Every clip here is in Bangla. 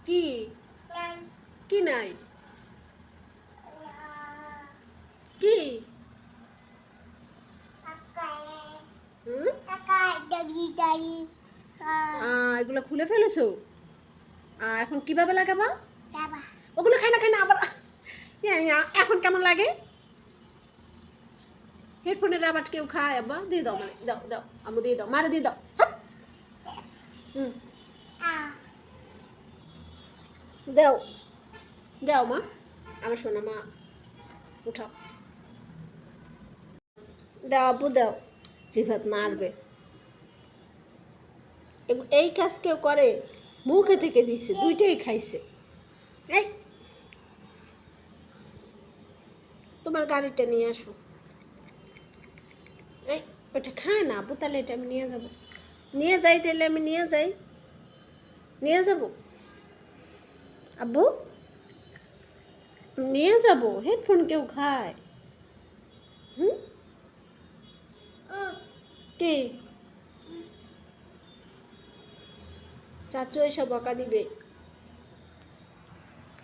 কি কি নাই কি এগুলো খুলে ফেলেছো? এখন কিভাবে লাগাবা? ওগুলো খাই না আবার এখন কেমন লাগে? হেডফোনের রাবার কেউ খায়? আব্বা দিয়ে দাও, মানে দাও দাও, আম্মু দিয়ে দাও, মারে দিয়ে দাও। দাও দাও মা, আমার শোনা মা, উঠাও, দাও আব্বু দাও। রিফাত মারবে। এই কাজ কেউ করে? মুখে থেকে দিছে, দুইটাই খাইছে। এই তোমার গাড়িটা নিয়ে আসো। এই ওটা খায় না আব্বু, তাহলে এটা আমি নিয়ে যাব, নিয়ে যাই, তাহলে আমি নিয়ে যাব আব্বু, নিয়ে যাব। হেডফোন কেউ খায়? কে? চাচু এসব বকা দিবে,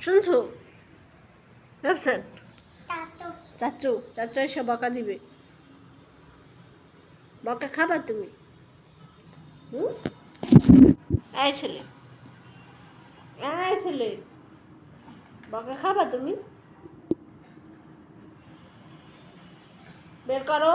শুনছো রাফসান? চাচু এসব বকা দিবে। বকা খাবা তুমি? এই ছেলে, বকা খাবা তুমি? বের করো।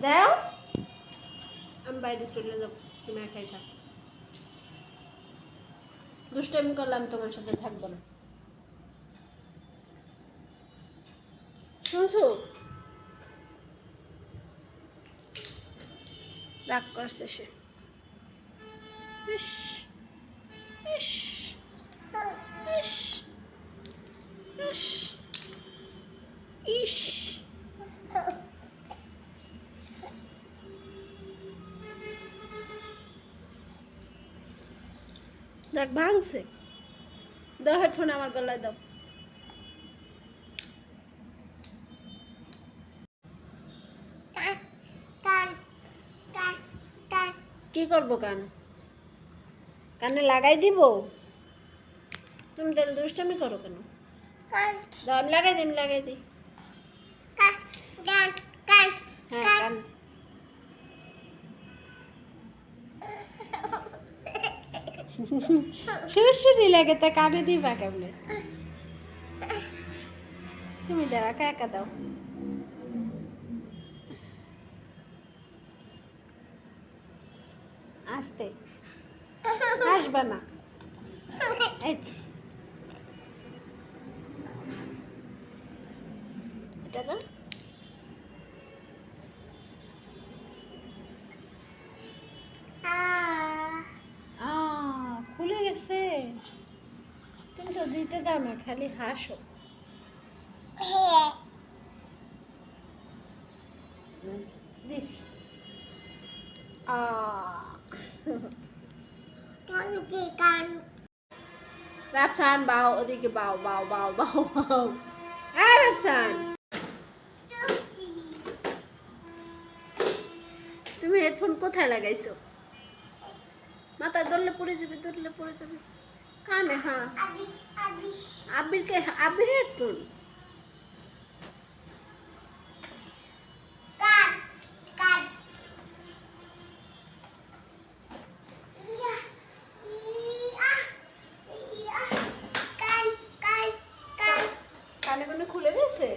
দাও, আমি বাইরে চলে যাবো, তুমি একাই থাকো। দুষ্টামি করলে আমি তোমার সাথে থাকবো না, শুনছো? রাগ করছে সে। ইস ইস ইস ইস ইস, রাগ ভাঙছে। দাও হেডফোন আমার গলায় দাও। কি করবো? কানে লাগাই দিব? তুমি তাহলে দুষ্টামি করো কেন? দাও, আমি লাগাই দিই। হ্যাঁ, কান। সুরসুরি লাগে, তা কানে দিবা কেমনে? তুমি দাও, একা দাও। আস্তে, আসবা না। এটা দাও। খুলে গেছে। তুমি তো দিতে দাও না, খালি হাসো। দিস রাফসান বাও, ওদিকে বাও বাও বাও বাও বাও। হ্যাঁ রাফসান, তুমি হেডফোন কোথায় লাগাইছো? মাথায় ধরলে পড়ে যাবে, কানে। হ্যাঁ, আবির হেডফোন। কানে খুলে গেছে।